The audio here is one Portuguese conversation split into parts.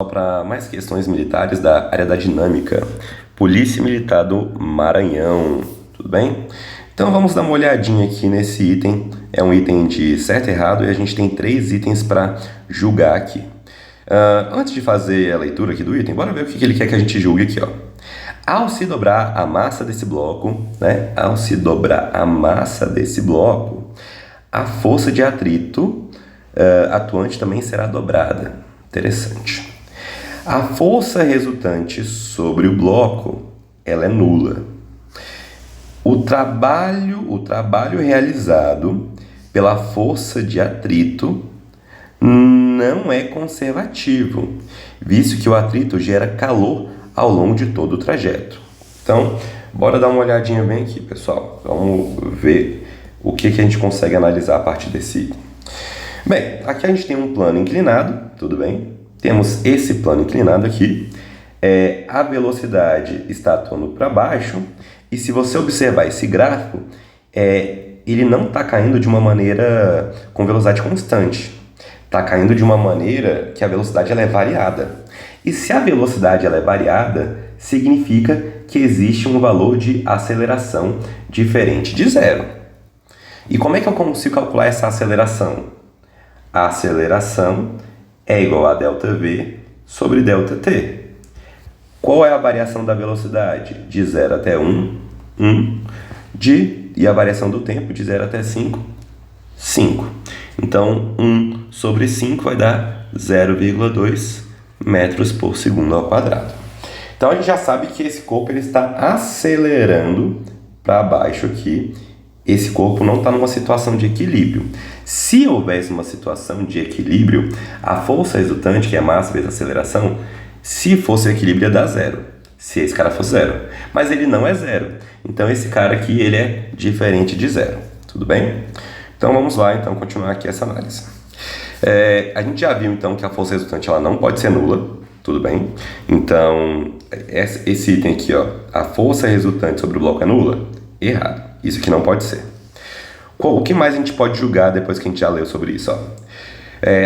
Para mais questões militares da área da dinâmica. Polícia Militar do Maranhão, tudo bem? Então vamos dar uma olhadinha aqui nesse item. É um item de certo e errado e a gente tem 3 itens para julgar aqui. Antes de fazer a leitura aqui do item, bora ver o que ele quer que a gente julgue aqui, ó. Ao se dobrar a massa desse bloco, né? Ao se dobrar a massa desse bloco, a força de atrito atuante também será dobrada. Interessante. A força resultante sobre o bloco, ela é nula. O trabalho realizado pela força de atrito não é conservativo, visto que o atrito gera calor ao longo de todo o trajeto. Então, bora dar uma olhadinha bem aqui, pessoal. Vamos ver o que a gente consegue analisar a partir desse item. Bem, aqui a gente tem um plano inclinado, tudo bem? Temos esse plano inclinado aqui. A velocidade está atuando para baixo. E se você observar esse gráfico, ele não está caindo de uma maneira com velocidade constante. Está caindo de uma maneira que a velocidade ela é variada. E se a velocidade ela é variada, significa que existe um valor de aceleração diferente de zero. E como é que eu consigo calcular essa aceleração? A aceleração é igual a ΔV sobre ΔT. Qual é a variação da velocidade? De 0 até 1, 1. E a variação do tempo de 0 até 5, 5. Então, 1 sobre 5 vai dar 0,2 metros por segundo ao quadrado. Então, a gente já sabe que esse corpo ele está acelerando para baixo aqui. Esse corpo não está numa situação de equilíbrio. Se houvesse uma situação de equilíbrio, a força resultante, que é a massa vezes a aceleração, se fosse o equilíbrio ia dar zero. Se esse cara fosse zero. Mas ele não é zero. Então esse cara aqui ele é diferente de zero. Tudo bem? Então vamos lá, então, continuar aqui essa análise. A gente já viu então que a força resultante ela não pode ser nula. Tudo bem? Então esse item aqui, ó, a força resultante sobre o bloco é nula? Errado. Isso aqui não pode ser. O que mais a gente pode julgar depois que a gente já leu sobre isso? Ó?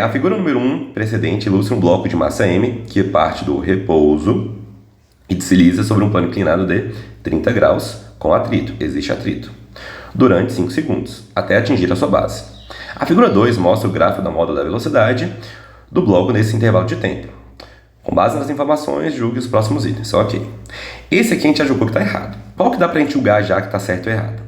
A figura número 1 precedente ilustra um bloco de massa M que parte do repouso e desliza sobre um plano inclinado de 30 graus com atrito, existe atrito, durante 5 segundos, até atingir a sua base. A figura 2 mostra o gráfico da módula da velocidade do bloco nesse intervalo de tempo. Com base nas informações, julgue os próximos itens. Ok. Esse aqui a gente já julgou que está errado. Qual que dá para a gente julgar já que está certo ou errado?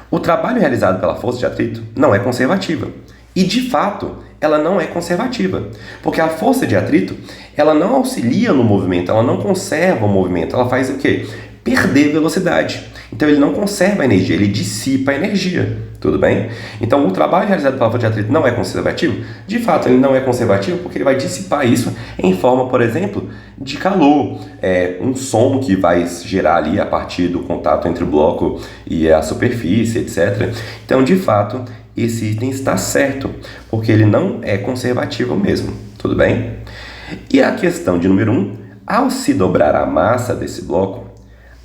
O trabalho realizado pela força de atrito não é conservativa. E, de fato, ela não é conservativa. Porque a força de atrito, ela não auxilia no movimento, ela não conserva o movimento. Ela faz o quê? Perder velocidade. Então, ele não conserva a energia, ele dissipa a energia. Tudo bem? Então, o trabalho realizado pela força de atrito não é conservativo? De fato, ele não é conservativo porque ele vai dissipar isso em forma, por exemplo, de calor. Um som que vai gerar ali a partir do contato entre o bloco e a superfície, etc. Então, de fato, esse item está certo, porque ele não é conservativo mesmo. Tudo bem? E a questão de número 1, ao se dobrar a massa desse bloco,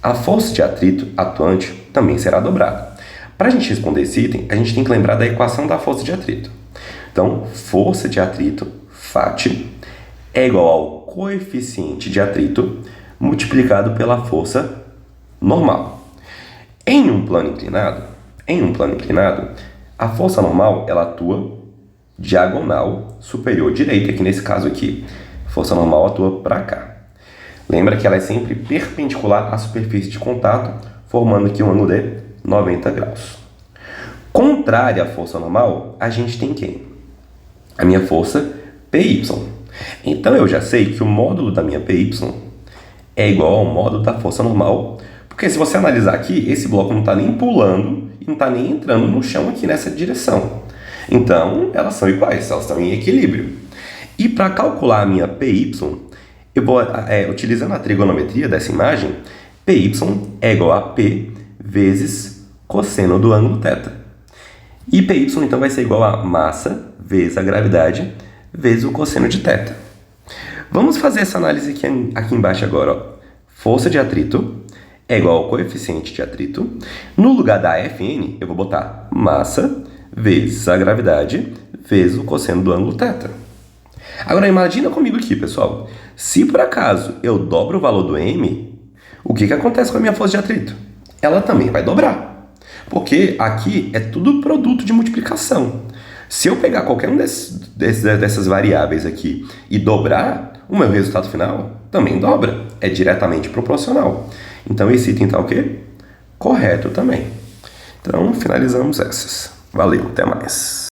a força de atrito atuante também será dobrada. Para a gente responder esse item, a gente tem que lembrar da equação da força de atrito. Então, força de atrito, FAT, é igual ao coeficiente de atrito multiplicado pela força normal. Em um plano inclinado, a força normal ela atua diagonal superior direita, que nesse caso aqui, a força normal atua para cá. Lembra que ela é sempre perpendicular à superfície de contato, formando aqui um ângulo de 90 graus. Contrária à força normal, a gente tem quem? A minha força PY. Então eu já sei que o módulo da minha PY é igual ao módulo da força normal, porque se você analisar aqui, esse bloco não está nem pulando e não está nem entrando no chão aqui nessa direção. Então elas são iguais, elas estão em equilíbrio. E para calcular a minha PY, eu vou, utilizando a trigonometria dessa imagem, PY é igual a P vezes cosseno do ângulo θ. E PY então vai ser igual a massa vezes a gravidade vezes o cosseno de θ. Vamos fazer essa análise aqui embaixo agora. Ó. Força de atrito é igual ao coeficiente de atrito. No lugar da Fn, eu vou botar massa vezes a gravidade vezes o cosseno do ângulo θ. Agora imagina comigo aqui, pessoal. Se por acaso eu dobro o valor do M, o que acontece com a minha força de atrito? Ela também vai dobrar. Porque aqui é tudo produto de multiplicação. Se eu pegar qualquer um dessas variáveis aqui e dobrar, o meu resultado final também dobra. É diretamente proporcional. Então esse item está o quê? Correto também. Então finalizamos essas. Valeu, até mais.